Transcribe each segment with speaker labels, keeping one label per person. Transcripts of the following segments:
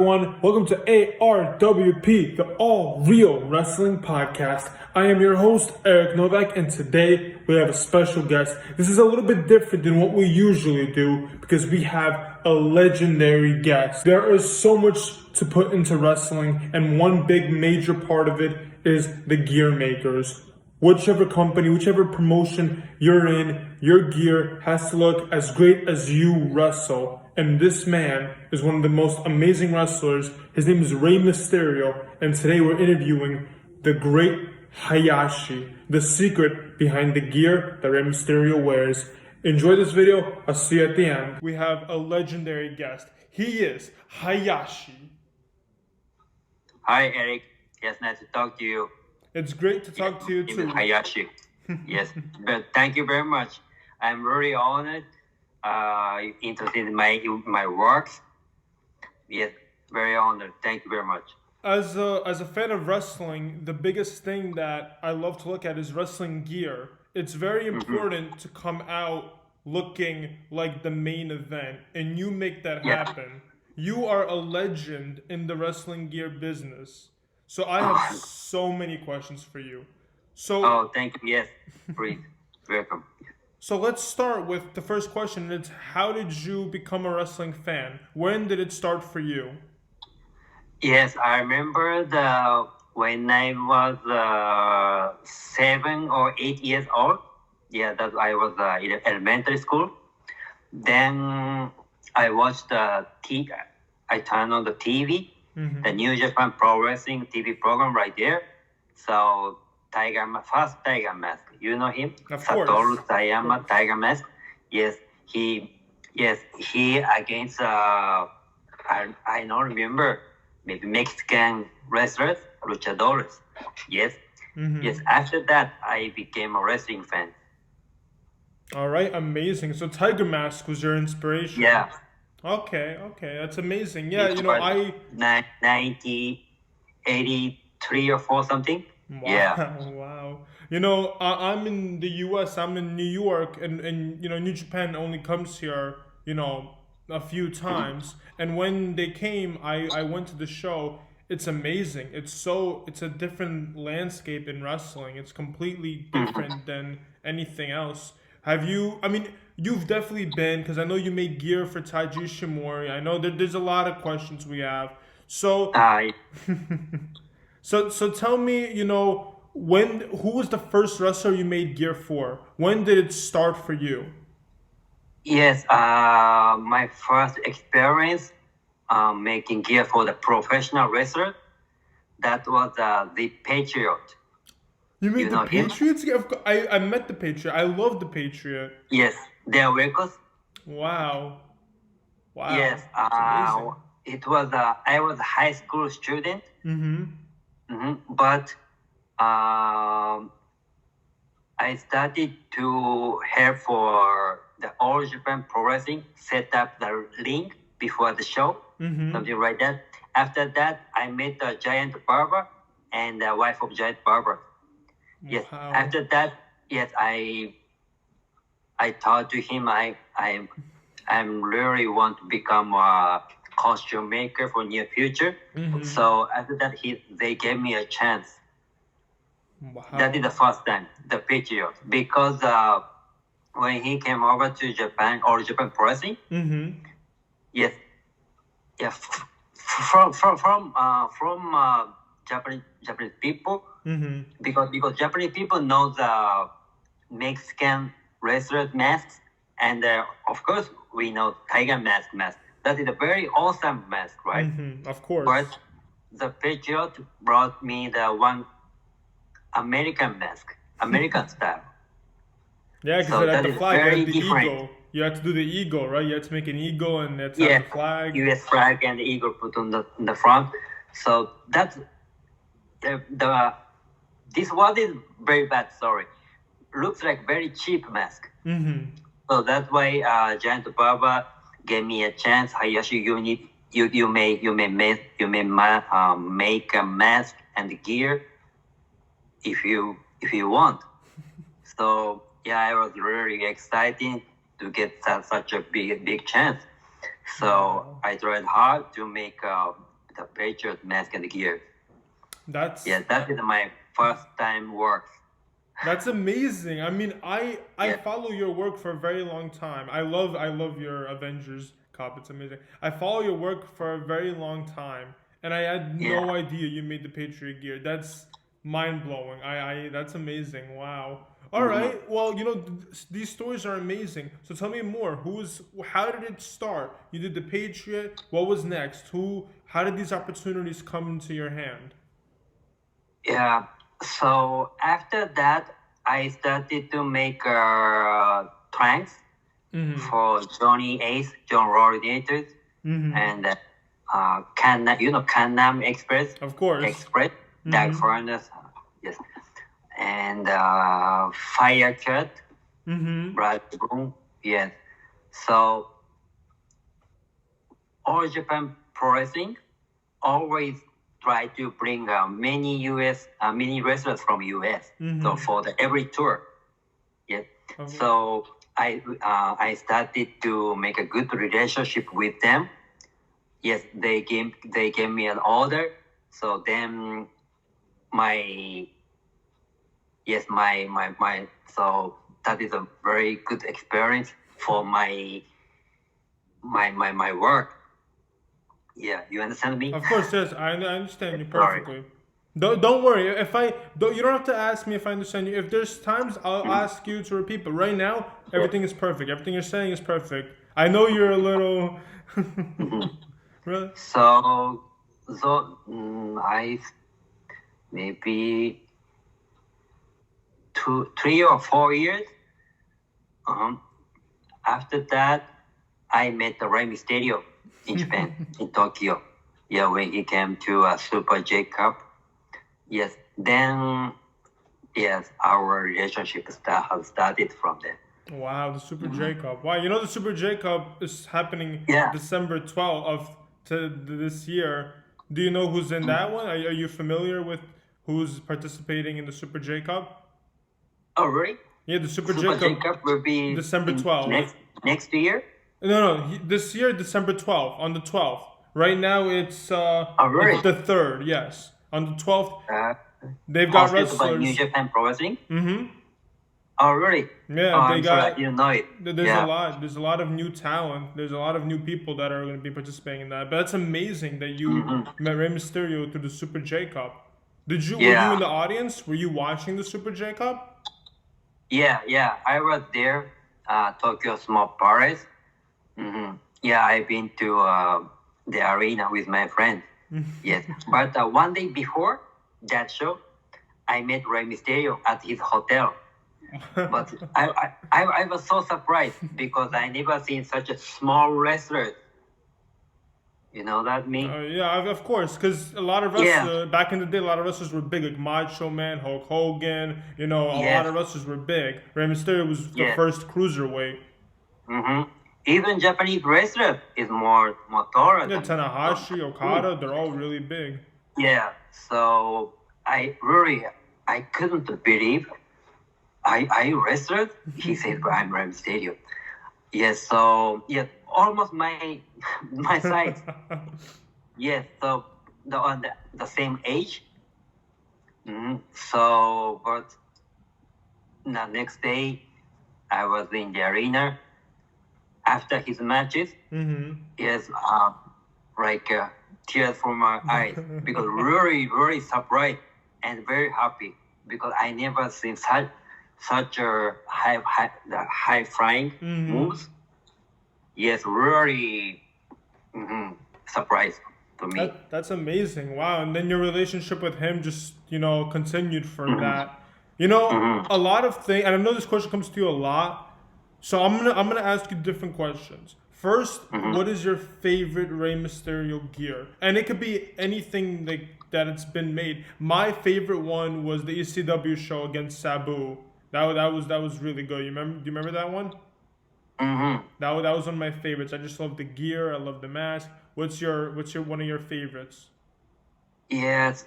Speaker 1: Everyone, welcome to ARWP, the All Real Wrestling Podcast. I am your host, Eric Novak, and today we have a special guest. This is a little bit different than what we usually do because we have a legendary guest. There is so much to put into wrestling, and one big major part of it is the gear makers. Whichever company, whichever promotion you're in, your gear has to look as great as you wrestle. And this man is one of the most amazing wrestlers. His name is Rey Mysterio. And today we're interviewing the great Hayashi, the secret behind the gear that Rey Mysterio wears. Enjoy this video. I'll see you at the end. We have a legendary guest. He is Hayashi.
Speaker 2: Hi, Eric. Yes, nice to talk to you.
Speaker 1: It's great to talk to you too.
Speaker 2: Hayashi. Yes, but thank you very much. I'm really honored. Interested in my works. Yes, very honored. Thank you very much.
Speaker 1: As a fan of wrestling, the biggest thing that I love to look at is wrestling gear. It's very important to come out looking like the main event, and you make that happen. You are a legend in the wrestling gear business. So I have so many questions for you.
Speaker 2: Thank you. Yes, please. Welcome.
Speaker 1: So let's start with the first question. It's how did you become a wrestling fan? When did it start for you?
Speaker 2: Yes, I remember when I was 7 or 8 years old. Yeah, that I was in elementary school. Then I watched I turned on the TV. Mm-hmm. The New Japan Pro Wrestling TV program right there. So first Tiger Mask. You know him?
Speaker 1: Of course.
Speaker 2: Satoru Sayama, Tiger Mask. Yes, he against I don't remember, maybe Mexican wrestlers, luchadores. Yes. Mm-hmm. Yes. After that, I became a wrestling fan.
Speaker 1: All right, amazing. So Tiger Mask was your inspiration.
Speaker 2: Yeah.
Speaker 1: Okay, that's amazing. Yeah,
Speaker 2: it's 1983 or 4 something.
Speaker 1: Wow,
Speaker 2: yeah.
Speaker 1: Wow. I'm in the U.S. I'm in New York, and New Japan only comes here, a few times. And when they came, I went to the show. It's amazing. It's a different landscape in wrestling. It's completely different than anything else. You've definitely been, because I know you made gear for Taiji Ishimori. I know there's a lot of questions we have. So, so tell me, who was the first wrestler you made gear for? When did it start for you?
Speaker 2: Yes, my first experience making gear for the professional wrestler, that was the Patriot.
Speaker 1: You made the Patriots? Yeah, I met the Patriot. I love the Patriot.
Speaker 2: Yes, their records.
Speaker 1: Wow.
Speaker 2: Yes, it was. I was a high school student. But I started to help for the All Japan Pro Wrestling set up the ring before the show, something like that. After that, I met a Giant Barber and the wife of Giant Barber. Yes. Wow. After that, yes, I told to him I really want to become a costume maker for near future. So after that, they gave me a chance. Wow. That is the first time, the Patriot, because when he came over to Japan or Japan Pro Wrestling, yes, from Japanese people. Because Japanese people know the Mexican wrestlers masks, and of course we know Tiger Mask. That is a very awesome mask, right?
Speaker 1: Of course.
Speaker 2: But the Patriot brought me the one American mask, American style.
Speaker 1: Yeah, because so the flag, the eagle. You had to do the eagle, right? You had to make an eagle and that's the flag.
Speaker 2: U.S. flag and the eagle put on the front. So that's this one is very bad. Sorry, looks like very cheap mask. So that's why Giant Barber gave me a chance. Hayashi, you may make a mask and gear if you want. So yeah, I was really excited to get such a big chance. So I tried hard to make the Patriot mask and gear.
Speaker 1: That's
Speaker 2: That is my first time work.
Speaker 1: That's amazing. I mean, I
Speaker 2: Yeah.
Speaker 1: follow your work for a very long time. I love your Avengers cop. It's amazing. I follow your work for a very long time, and I had
Speaker 2: Yeah.
Speaker 1: no idea you made the Patriot gear. That's mind blowing. I that's amazing. Wow. All right. Well, these stories are amazing. So tell me more. How did it start? You did the Patriot. What was next? How did these opportunities come into your hand?
Speaker 2: Yeah. So after that, I started to make tracks for Johnny Ace, John Coordinators, and Kannam Express.
Speaker 1: Of course.
Speaker 2: Express, Dark Furnace, yes, and Fire Cut, Brad Boom, yes. So All Japan Pro Wrestling always try to bring many wrestlers from US. So for every tour, yes. So I started to make a good relationship with them. Yes, they gave me an order. So then my so that is a very good experience for my work. Yeah, you understand me?
Speaker 1: Of course, yes, I understand you perfectly. Don't worry. You don't have to ask me if I understand you. If there's times I'll ask you to repeat, but right now everything is perfect. Everything you're saying is perfect. I know you're a little. Really?
Speaker 2: So I maybe 3 or 4 years. After that, I met the Rey Mysterio in Japan, in Tokyo. Yeah, when he came to Super J Cup. Yes, then our relationship has started from there.
Speaker 1: Wow, the Super J Cup. Wow, the Super J Cup is happening December 12th to this year. Do you know who's in that one? Are you familiar with who's participating in the Super J Cup?
Speaker 2: Oh, really?
Speaker 1: Yeah, the Super
Speaker 2: J
Speaker 1: Cup
Speaker 2: Cup will be
Speaker 1: December 12th.
Speaker 2: Next year?
Speaker 1: No, this year, December 12th, on the 12th. Right now, it's
Speaker 2: really?
Speaker 1: it's the 3rd, yes. On the 12th, they've got
Speaker 2: Hosted by New
Speaker 1: wrestlers.
Speaker 2: Japan Pro Wrestling? Oh, really?
Speaker 1: Yeah, they
Speaker 2: I'm
Speaker 1: got.
Speaker 2: sorry, I didn't know it.
Speaker 1: There's a lot of new talent. There's a lot of new people that are going to be participating in that. But that's amazing that you met Rey Mysterio through the Super J Cup. Were you in the audience? Were you watching the Super J Cup?
Speaker 2: Yeah. I was there, Tokyo Small Palace. Yeah, I've been to the arena with my friends. Yes, but one day before that show, I met Rey Mysterio at his hotel. But I was so surprised because I never seen such a small wrestler. You know that me?
Speaker 1: Yeah, of course. Because a lot of wrestlers back in the day, a lot of wrestlers were big, like Macho Man, Hulk Hogan. A lot of wrestlers were big. Rey Mysterio was the first cruiserweight.
Speaker 2: Even Japanese wrestlers is more taller.
Speaker 1: Yeah, Tanahashi, Okada, they're all really big.
Speaker 2: Yeah, so I couldn't believe I wrestled. He said, I'm Rey Mysterio. Yes, so almost my size. Yes, so on the same age. So, but the next day, I was in the arena. After his matches, yes, tears from my eyes because really, really surprised and very happy because I never seen such a high flying moves. Yes, really surprised to me.
Speaker 1: That's amazing. Wow. And then your relationship with him just, continued for that. A lot of things, and I know this question comes to you a lot. So I'm gonna ask you different questions. First, what is your favorite Rey Mysterio gear? And it could be anything that it's been made. My favorite one was the ECW show against Sabu. That was really good. Do you remember that one? That was one of my favorites. I just love the gear. I love the mask. What's your one of your favorites?
Speaker 2: Yes.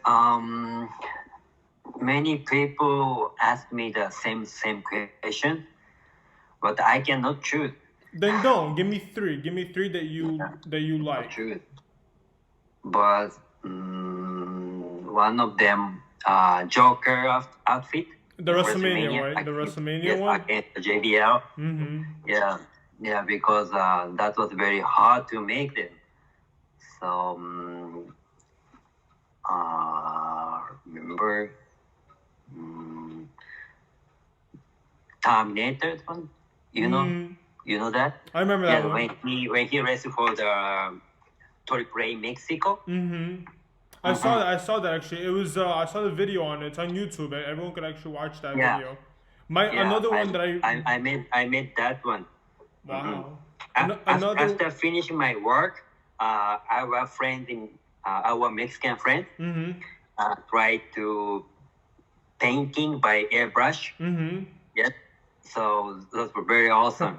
Speaker 2: Many people ask me the same question, but I cannot choose.
Speaker 1: Then don't give me three. Give me three that you like.
Speaker 2: Choose. but one of them Joker outfit.
Speaker 1: The WrestleMania, right? The WrestleMania one?
Speaker 2: Against the JBL.
Speaker 1: Mm-hmm.
Speaker 2: Yeah, because that was very hard to make them. So, remember Terminator one? You know that?
Speaker 1: I remember that one.
Speaker 2: When he wrestled for the Triple A Mexico.
Speaker 1: Mm-hmm. I saw that actually. It was I saw the video on it. It's on YouTube. Everyone could actually watch that video. Another one that
Speaker 2: I made that one.
Speaker 1: Wow.
Speaker 2: After finishing my work, our friend our Mexican friend tried to painting by airbrush.
Speaker 1: Mm-hmm.
Speaker 2: Yes. So those were very awesome.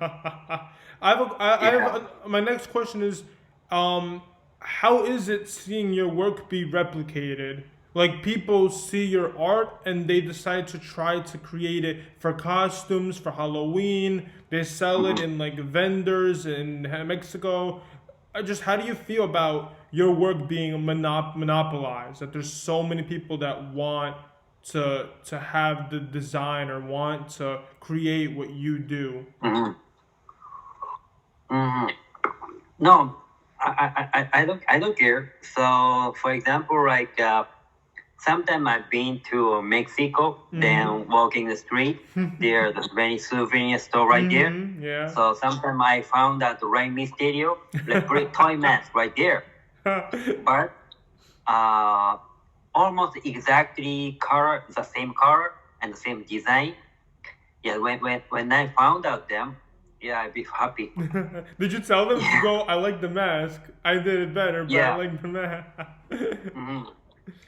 Speaker 1: My next question is, how is it seeing your work be replicated? Like people see your art and they decide to try to create it for costumes for Halloween. They sell it in like vendors in Mexico. How do you feel about your work being monopolized? That there's so many people that want to have the design or want to create what you do.
Speaker 2: No, I don't care. So, for example, like sometimes I've been to Mexico, then walking the street, there's many souvenir store right there.
Speaker 1: Yeah.
Speaker 2: So sometimes I found that Rey Mysterio, like great toy mask right there, but almost exactly color, the same color and the same design. Yeah, when I found out them, yeah, I'd be happy.
Speaker 1: Did you tell them to go, I like the mask. I did it better, but I like the mask.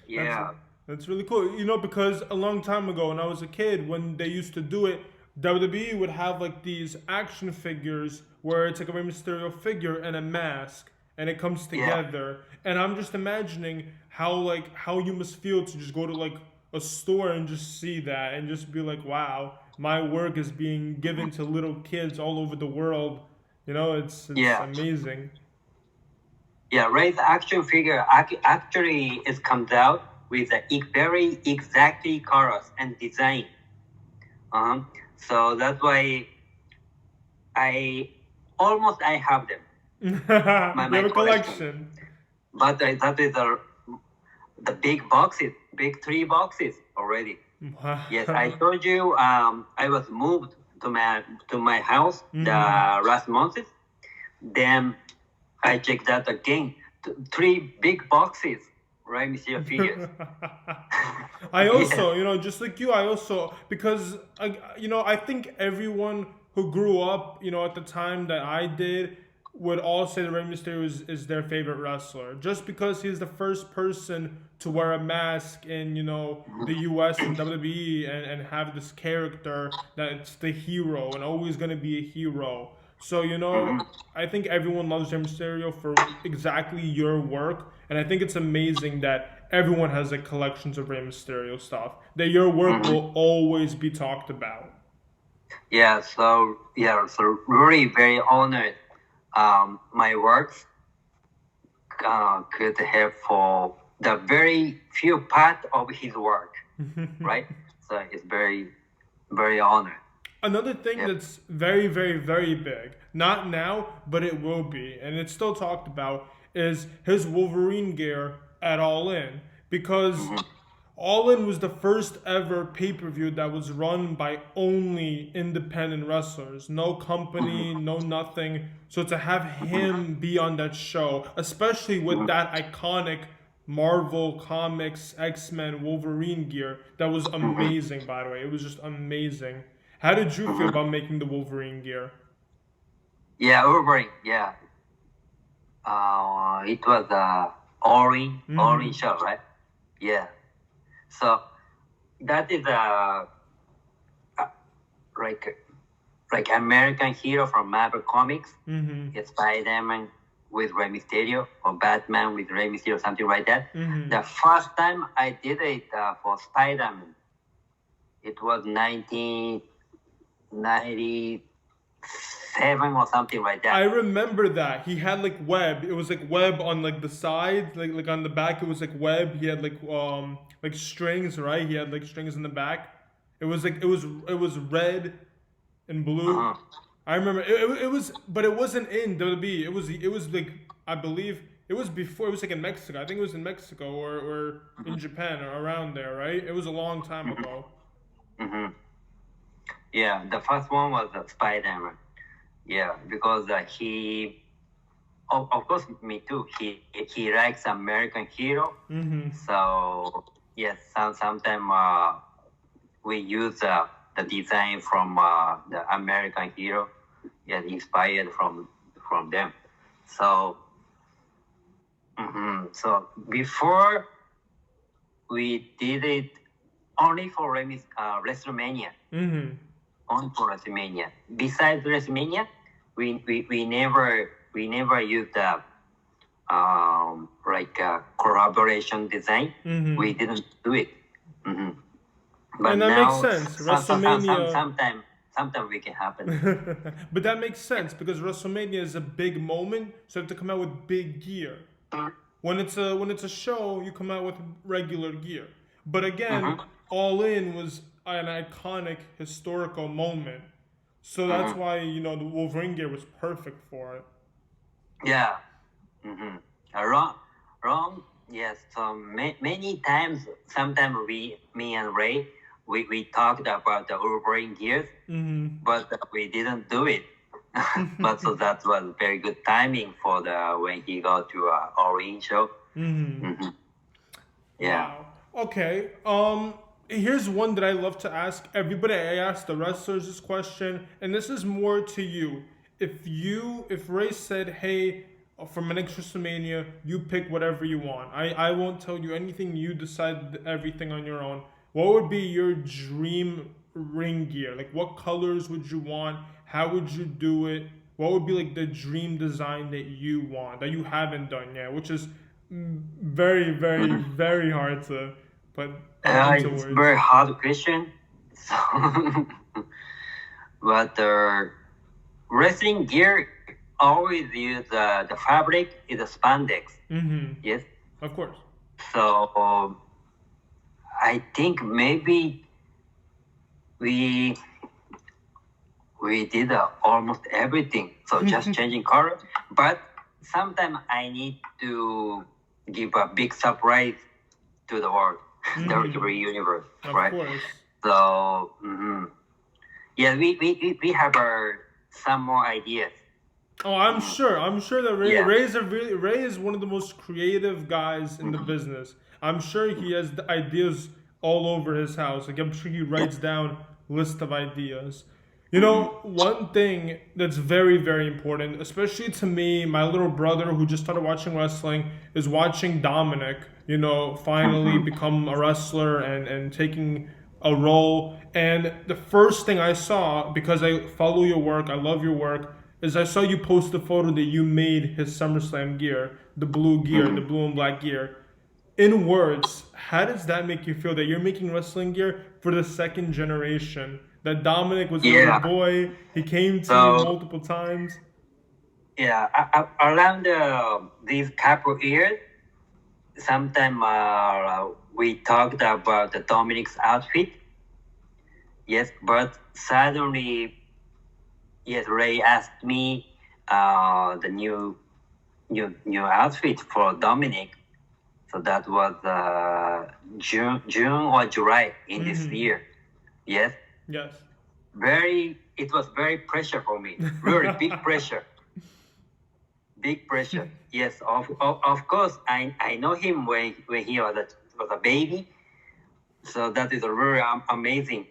Speaker 2: Yeah.
Speaker 1: That's really cool. You know, because a long time ago when I was a kid, when they used to do it, WWE would have like these action figures where it's like a Rey Mysterio figure and a mask and it comes together. And I'm just imagining how you must feel to just go to like a store and just see that and just be like, wow, my work is being given to little kids all over the world. You know, it's amazing.
Speaker 2: Yeah, Ray's action figure actually comes out with very exactly colors and design. So that's why I have them.
Speaker 1: My collection.
Speaker 2: But that is the big boxes, big 3 boxes already.
Speaker 1: Wow.
Speaker 2: Yes, I told you I was moved to my house the last month. Then I checked that again. 3 big boxes, right, Monsieur figures.
Speaker 1: I also, just like you, because I think everyone who grew up, at the time that I did, would all say that Rey Mysterio is their favorite wrestler, just because he's the first person to wear a mask in the US and WWE and have this character that's the hero and always gonna be a hero. So I think everyone loves Rey Mysterio for exactly your work, and I think it's amazing that everyone has like collections of Rey Mysterio stuff. That your work will always be talked about.
Speaker 2: So really very honored. My works could have for the very few part of his work, right? So it's very, very honored.
Speaker 1: Another thing that's very, very, very big, not now, but it will be, and it's still talked about, is his Wolverine gear at All In. Because All In was the first ever pay-per-view that was run by only independent wrestlers. No company, no nothing. So to have him be on that show, especially with that iconic Marvel Comics, X-Men, Wolverine gear, that was amazing, by the way. It was just amazing. How did you feel about making the Wolverine gear?
Speaker 2: Yeah, Wolverine, yeah. It was orange shirt, right? Yeah. So that is like American hero from Marvel Comics. It's Spider-Man with Rey Mysterio or Batman with Rey Mysterio, something like that. The first time I did it for Spider-Man, it was 1990. 7 or something like that.
Speaker 1: I remember that he had like web. It was like web on like the side, like on the back. It was like web. He had like strings, right? He had like strings in the back. It was like it was red and blue.
Speaker 2: Uh-huh.
Speaker 1: I remember it was, but it wasn't in WWE. It was like I believe it was before. It was like in Mexico. I think it was in Mexico or in Japan or around there, right? It was a long time ago.
Speaker 2: Mm-hmm. Yeah, the first one was Spider-Man. Yeah, because he, of course, me too. He likes American hero.
Speaker 1: Mm-hmm.
Speaker 2: So yes, sometimes we use the design from the American hero. Yeah, inspired from them. So so before we did it only for WrestleMania.
Speaker 1: Mm-hmm.
Speaker 2: Only for WrestleMania. Besides WrestleMania, we never used the collaboration design.
Speaker 1: Mm-hmm.
Speaker 2: We didn't do it. Mm-hmm. But
Speaker 1: And that
Speaker 2: now,
Speaker 1: makes sense. WrestleMania.
Speaker 2: Sometimes we can happen.
Speaker 1: But that makes sense because WrestleMania is a big moment, so you have to come out with big gear. When it's a show, you come out with regular gear. But again, All In was an iconic historical moment, so that's why the Wolverine gear was perfect for it.
Speaker 2: Yeah. Mm-hmm. Wrong. Yes. So many times, sometimes me and Ray, we talked about the Wolverine gears, but we didn't do it. But so that was very good timing for when he got to Orient show. Yeah.
Speaker 1: Wow. Okay. Here's one that I love to ask everybody. I ask the wrestlers this question, and this is more to you. If Ray said, "Hey, for my next WrestleMania, you pick whatever you want. I won't tell you anything. You decide everything on your own." What would be your dream ring gear? Like, what colors would you want? How would you do it? What would be like the dream design that you want that you haven't done yet? Which is very, very, very hard to put into
Speaker 2: It's
Speaker 1: words.
Speaker 2: very hard question. So, but wrestling gear always use the fabric is a spandex. Yes.
Speaker 1: Of course.
Speaker 2: So I think maybe we did almost everything. So just changing color. But sometimes I need to give a big surprise to the world, the WWE universe, right?
Speaker 1: Of course.
Speaker 2: So yeah, we have some more ideas.
Speaker 1: Oh, I'm sure. I'm sure that Ray,
Speaker 2: Yeah.
Speaker 1: Ray is one of the most creative guys in the business. I'm sure he has the ideas all over his house. Like I'm sure he writes down list of ideas. You know, one thing that's very, very important, especially to me, my little brother who just started watching wrestling, is watching Dominik, finally become a wrestler and taking a role. And the first thing I saw, because I follow your work, I love your work, is I saw you post the photo that you made his SummerSlam gear, the blue gear, the blue and black gear. In words, how does that make you feel that you're making wrestling gear for the second generation? That Dominik was a little boy, he came to you multiple times.
Speaker 2: Yeah, around these couple years, sometime we talked about the Dominik's outfit. Yes, but suddenly, yes, Ray asked me the new outfit for Dominik. So that was June or July in this year. Yes.
Speaker 1: Yes.
Speaker 2: It was very pressure for me. Really big pressure. Big pressure. Yes, of course. I know him when he was a baby. So that is really amazing.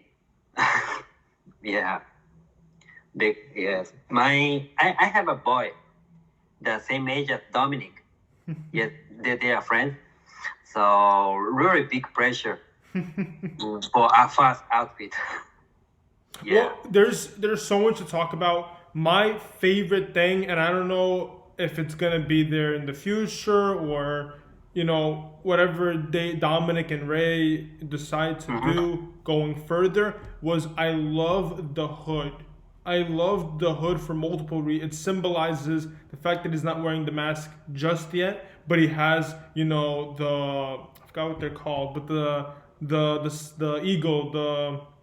Speaker 2: Yeah. Big, yes. I have a boy, the same age as Dominik. Yes, they are friends. So really big pressure for our first outfit. Yeah.
Speaker 1: Well, there's so much to talk about. My favorite thing, and I don't know if it's gonna be there in the future or whatever Dominik and Ray decide to do going further, was I love the hood. I love the hood for multiple reasons. It symbolizes the fact that he's not wearing the mask just yet, but he has, I forgot what they're called, but the eagle,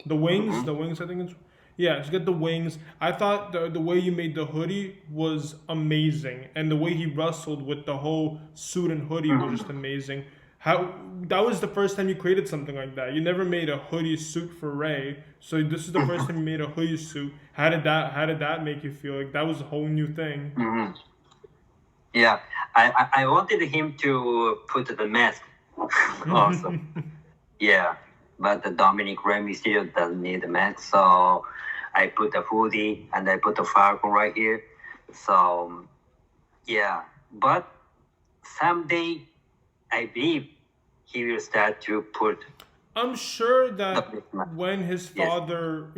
Speaker 1: the wings, the wings. I think it's yeah. He's got the wings. I thought the way you made the hoodie was amazing, and the way he wrestled with the whole suit and hoodie was just amazing. How that was the first time you created something like that. You never made a hoodie suit for Rey, so this is the first time you made a hoodie suit. How did that make you feel? Like that was a whole new thing.
Speaker 2: Yeah, I wanted him to put the mask also. Yeah, but the Dominik Rey Mysterio doesn't need the mask, so I put the hoodie and I put the Falcon right here. So yeah, but someday I believe he will start to put.
Speaker 1: I'm sure that when his father,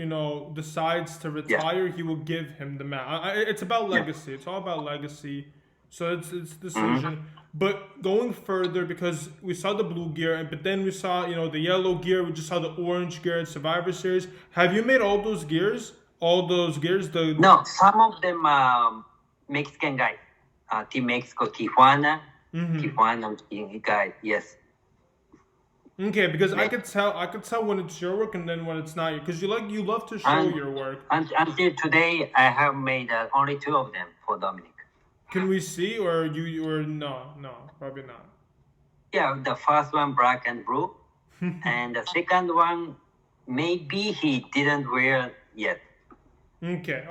Speaker 1: decides to retire, he will give him the mask. It's about legacy. It's all about legacy. So it's decision. But going further, because we saw the blue gear, but then we saw, the yellow gear. We just saw the orange gear at Survivor Series. Have you made all those gears? All those gears?
Speaker 2: No, some of them Mexican guys. Team Mexico, Tijuana. Tijuana guy, yes.
Speaker 1: Okay, because I could tell when it's your work and then when it's not. Because you love to show your work.
Speaker 2: Until today, I have made only 2 of them for Dominik.
Speaker 1: Can we see, or no, probably not.
Speaker 2: Yeah, the first one black and blue, and the second one maybe he didn't wear yet.
Speaker 1: Okay.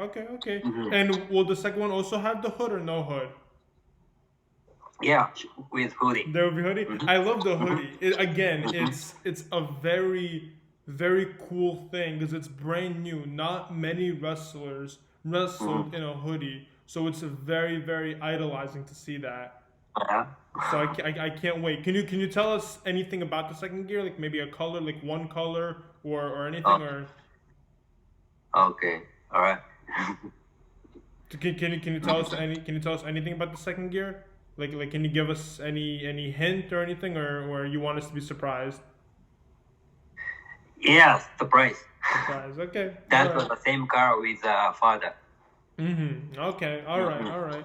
Speaker 1: And will the second one also have the hood or no hood?
Speaker 2: Yeah, with hoodie.
Speaker 1: There will be hoodie. I love the hoodie. It's a very, very cool thing because it's brand new. Not many wrestlers wrestled in a hoodie, so it's a very, very idolizing to see that. So I can't wait. Can you tell us anything about the second gear? Like maybe a color, like one color or anything or?
Speaker 2: Okay. All right.
Speaker 1: Can you tell us anything about the second gear? Like can you give us any hint or anything, or you want us to be surprised?
Speaker 2: Yeah, surprise.
Speaker 1: Surprise. Okay.
Speaker 2: That was the same car with father.
Speaker 1: Okay. All right.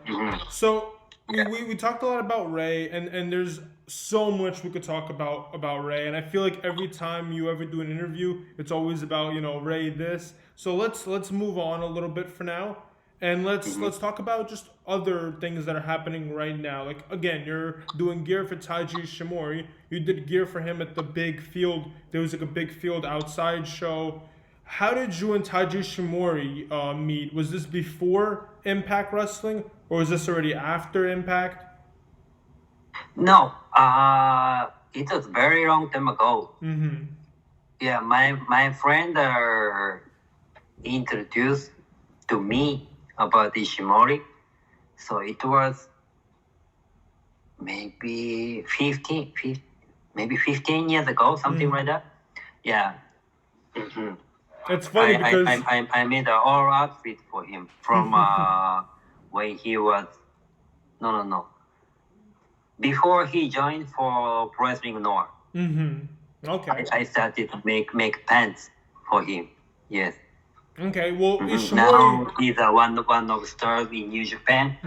Speaker 1: So we talked a lot about Rey, and there's so much we could talk about Rey, and I feel like every time you ever do an interview, it's always about Rey this. So let's move on a little bit for now. And let's talk about just other things that are happening right now. Like again, you're doing gear for Taiji Ishimori. You did gear for him at the big field. There was like a big field outside show. How did you and Taiji Ishimori meet? Was this before Impact Wrestling, or was this already after Impact?
Speaker 2: No, it was very long time ago. Yeah, my friend introduced to me about Ishimori. So it was maybe 15 years ago, something like that. Yeah.
Speaker 1: It's funny because
Speaker 2: I made an all outfit for him from when he was no. Before he joined for Pro Wrestling Noir.
Speaker 1: Okay.
Speaker 2: I started to make pants for him. Yes.
Speaker 1: Okay, well, Ishimori...
Speaker 2: Now he's one of the stars in New Japan.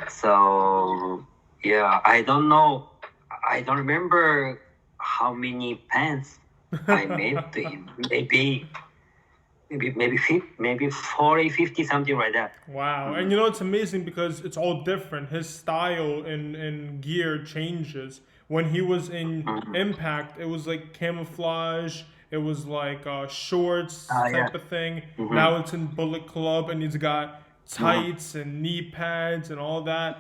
Speaker 2: So, yeah, I don't know. I don't remember how many pants I made to him. Maybe 40, 50, something like that.
Speaker 1: Wow. And it's amazing because it's all different. His style and gear changes. When he was in Impact, it was like camouflage. It was like shorts type of thing. Now it's in Bullet Club, and he's got tights and knee pads and all that.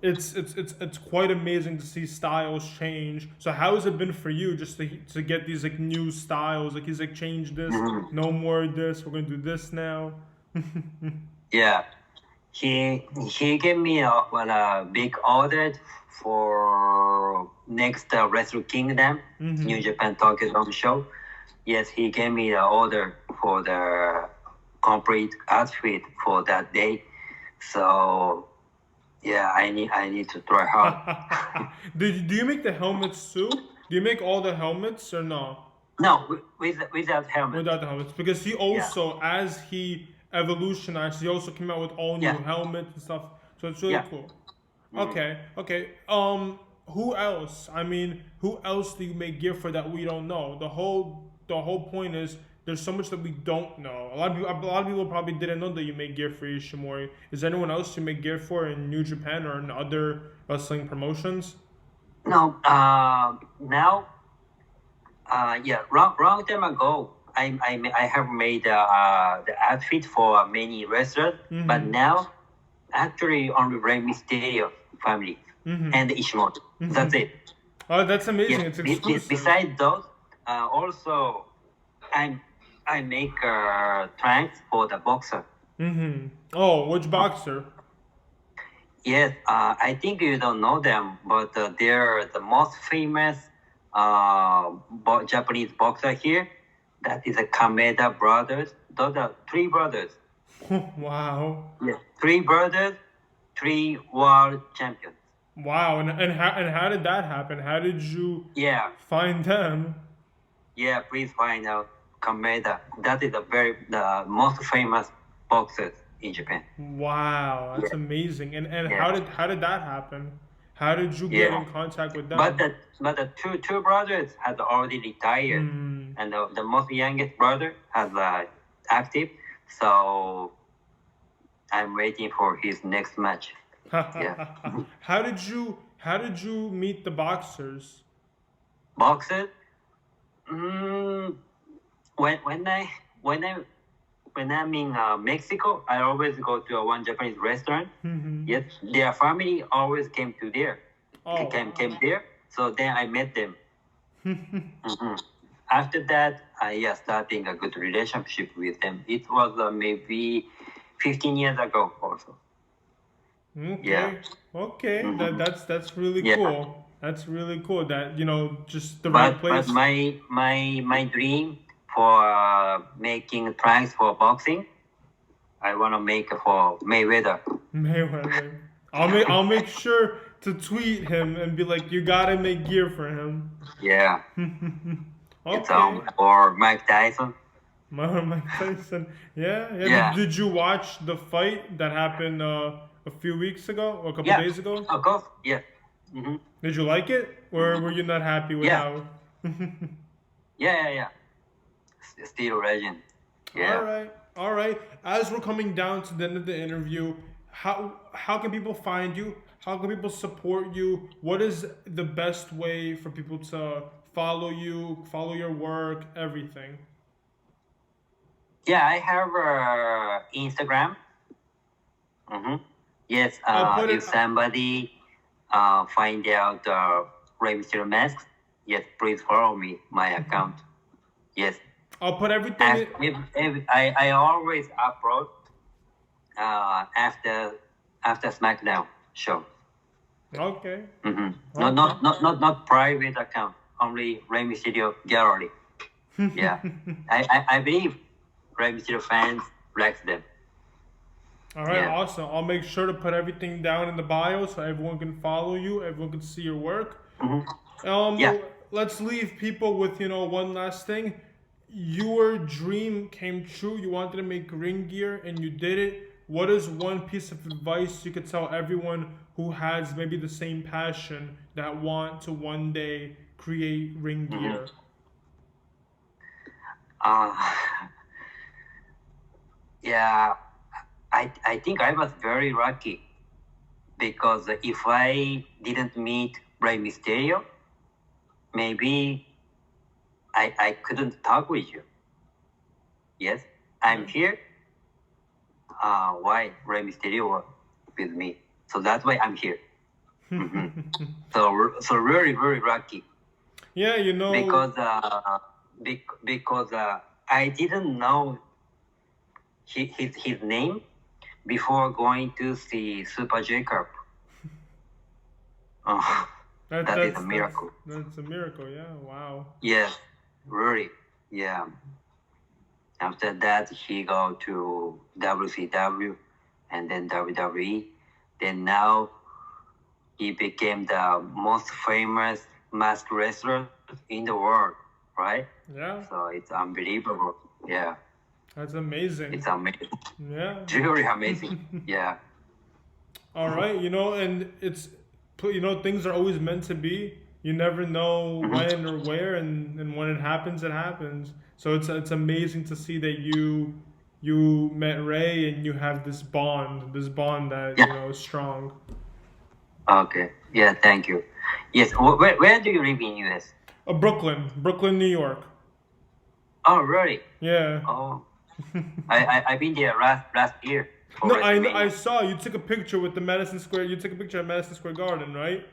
Speaker 1: It's quite amazing to see styles change. So how has it been for you just to get these like new styles? Like he's like changed this, no more of this. We're gonna do this now.
Speaker 2: Yeah, he gave me a big order for next Wrestle Kingdom, New Japan Tokyo Dome show. Yes, he gave me the order for the complete outfit for that day. So yeah, I need to try hard.
Speaker 1: Do you make the helmets too? Do you make all the helmets or no?
Speaker 2: No, without helmet.
Speaker 1: Without the helmets, because he also as he evolutionized. He also came out with all new helmets and stuff. So it's really cool. Okay. Who else? I mean, who else do you make gear for that we don't know? The whole point is there's so much that we don't know. A lot of people probably didn't know that you make gear for Ishimori. Is there anyone else you make gear for in New Japan or in other wrestling promotions?
Speaker 2: No. Now. Long time ago, I have made the outfit for many wrestlers, but now actually only Rey Mysterio family and Ishimori. That's it.
Speaker 1: Oh, that's amazing!
Speaker 2: Yeah.
Speaker 1: It's exclusive.
Speaker 2: Besides those, also I make trunks for the boxer.
Speaker 1: Oh, which boxer?
Speaker 2: Yes, I think you don't know them, but they're the most famous Japanese boxer here. That is the Kameda brothers. Those are three brothers.
Speaker 1: Wow.
Speaker 2: Yes, three brothers, three world champions.
Speaker 1: Wow, and how did that happen? How did you find them?
Speaker 2: Yeah, please find out Kameda. That is the most famous boxers in Japan.
Speaker 1: Wow, that's amazing. And how did that happen? How did you get in contact with them?
Speaker 2: But the two brothers had already retired, and the most youngest brother has active. So I'm waiting for his next match.
Speaker 1: How did you meet the boxers?
Speaker 2: Boxers? When I'm in Mexico, I always go to one Japanese restaurant. Yes, their family always came to there. Came there. So then I met them. After that, I starting a good relationship with them. It was maybe 15 years ago also.
Speaker 1: Okay. That's really cool. That's really cool. That just the right place.
Speaker 2: But my dream for making trunks for boxing, I want to make for Mayweather.
Speaker 1: I'll make sure to tweet him and be like, you gotta make gear for him.
Speaker 2: Yeah.
Speaker 1: Okay.
Speaker 2: Or Mike Tyson.
Speaker 1: Mike Tyson. Yeah. Did you watch the fight that happened a few weeks ago or a couple days ago?
Speaker 2: Of course. Yeah.
Speaker 1: Did you like it, or were you not happy with how?
Speaker 2: Yeah. Still legend. Yeah.
Speaker 1: All right. As we're coming down to the end of the interview, how can people find you? How can people support you? What is the best way for people to follow you, follow your work, everything?
Speaker 2: Yeah, I have Instagram. Yes, if somebody find out Rey Mysterio masks, yes, please follow me, my account. Yes.
Speaker 1: I'll put everything.
Speaker 2: I always upload after SmackDown show.
Speaker 1: Okay.
Speaker 2: Not private account. Only Rey Mysterio gallery. Yeah. I believe Rey Mysterio fans like them.
Speaker 1: All right, awesome. I'll make sure to put everything down in the bio so everyone can follow you, everyone can see your work. Let's leave people with one last thing. Your dream came true. You wanted to make ring gear and you did it. What is one piece of advice you could tell everyone who has maybe the same passion that want to one day create ring gear?
Speaker 2: I think I was very lucky because if I didn't meet Rey Mysterio, maybe I couldn't talk with you. Yes, I'm here. Why Rey Mysterio with me? So that's why I'm here. So really, very lucky.
Speaker 1: Yeah,
Speaker 2: because I didn't know his name before going to see Super J-Cup. That is a miracle.
Speaker 1: That's a miracle, yeah. Wow.
Speaker 2: Yes, really, yeah. After that, he go to WCW and then WWE. Then now he became the most famous masked wrestler in the world, right?
Speaker 1: Yeah.
Speaker 2: So it's unbelievable. Yeah.
Speaker 1: That's amazing.
Speaker 2: It's amazing.
Speaker 1: Yeah.
Speaker 2: Really amazing. Yeah.
Speaker 1: All right. And it's, things are always meant to be. You never know when or where, and when it happens, it happens. So it's amazing to see that you met Ray and you have this bond that is strong.
Speaker 2: Okay. Yeah. Thank you. Yes. Where do you live in US?
Speaker 1: Brooklyn, New York.
Speaker 2: Oh, really?
Speaker 1: Yeah.
Speaker 2: Oh, I've been there last year.
Speaker 1: No, I saw you took a picture with the Madison Square. You took a picture at Madison Square Garden, right?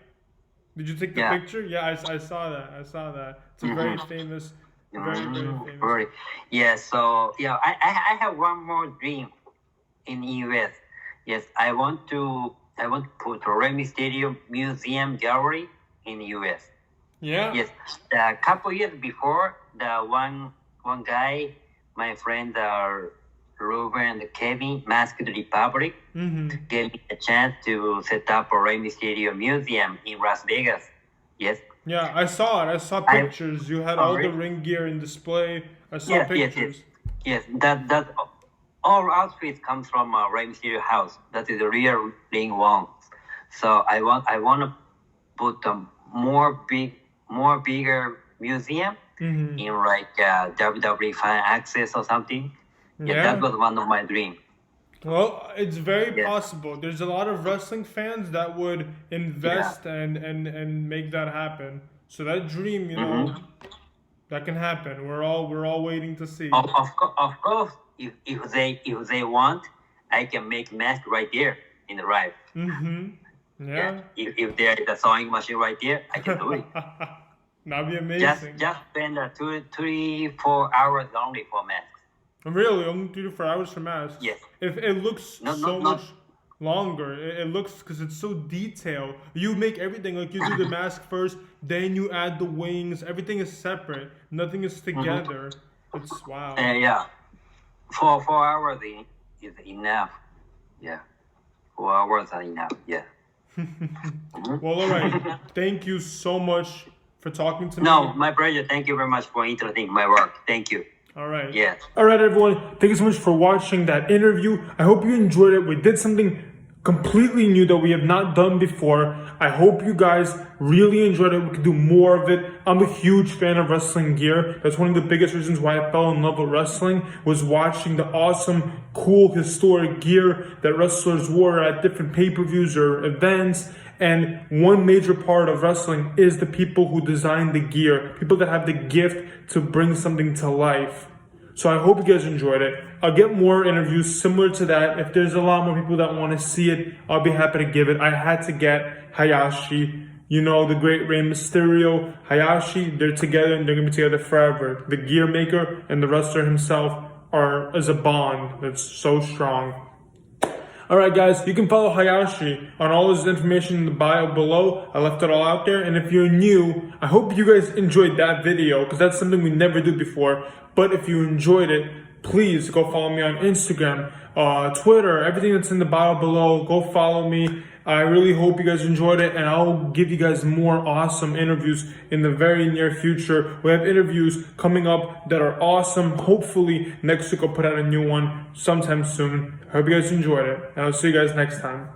Speaker 1: Did you take the picture? Yeah, I saw that. It's a very famous, very famous.
Speaker 2: Really? Yeah. So yeah, I have one more dream in US. Yes, I want to put a Rey Mysterio museum gallery in US.
Speaker 1: Yeah.
Speaker 2: Yes. A couple years before, the one guy, my friend Ruben and Kevin, Masked Republic, gave me a chance to set up a Rey Mysterio museum in Las Vegas. Yes.
Speaker 1: Yeah, I saw it. I saw pictures. You had all the ring gear in display. I saw pictures.
Speaker 2: Yes. That all outfits comes from Rey Mysterio house. That is the real ring one. So I want to put a more bigger museum in like WWE fan access or something. Yeah, that was one of my dreams.
Speaker 1: Well, it's very possible. There's a lot of wrestling fans that would invest and make that happen. So that dream, that can happen. We're all waiting to see.
Speaker 2: Of course, if they want, I can make mask right there in the ride.
Speaker 1: Yeah.
Speaker 2: If there is a sewing machine right there, I can do it.
Speaker 1: That'd be amazing.
Speaker 2: Just spend 3-4 hours only for masks.
Speaker 1: Really? Only 3 to 4 hours for masks?
Speaker 2: Yes.
Speaker 1: If it looks much longer, it looks, because it's so detailed. You make everything, like you do the mask first, then you add the wings. Everything is separate. Nothing is together. It's wow.
Speaker 2: Yeah. 4 hours is enough. Yeah. 4 hours are enough. Yeah.
Speaker 1: Well, all right. Thank you so much for talking to me.
Speaker 2: No, my pleasure. Thank you very much for interesting my work. Thank you.
Speaker 1: All right.
Speaker 2: Yes.
Speaker 1: All right, everyone. Thank you so much for watching that interview. I hope you enjoyed it. We did something completely new that we have not done before. I hope you guys really enjoyed it. We could do more of it. I'm a huge fan of wrestling gear. That's one of the biggest reasons why I fell in love with wrestling, was watching the awesome, cool, historic gear that wrestlers wore at different pay-per-views or events. And one major part of wrestling is the people who design the gear, people that have the gift to bring something to life. So I hope you guys enjoyed it. I'll get more interviews similar to that. If there's a lot more people that want to see it, I'll be happy to give it. I had to get Hayashi, the great Rey Mysterio, Hayashi. They're together and they're going to be together forever. The gear maker and the wrestler himself as a bond that's so strong. Alright guys, you can follow Hayashi on all his information in the bio below. I left it all out there. And if you're new, I hope you guys enjoyed that video, because that's something we never did before. But if you enjoyed it, please go follow me on Instagram, Twitter, everything that's in the bio below. Go follow me. I really hope you guys enjoyed it, and I'll give you guys more awesome interviews in the very near future. We have interviews coming up that are awesome. Hopefully next week I'll put out a new one sometime soon. I hope you guys enjoyed it, and I'll see you guys next time.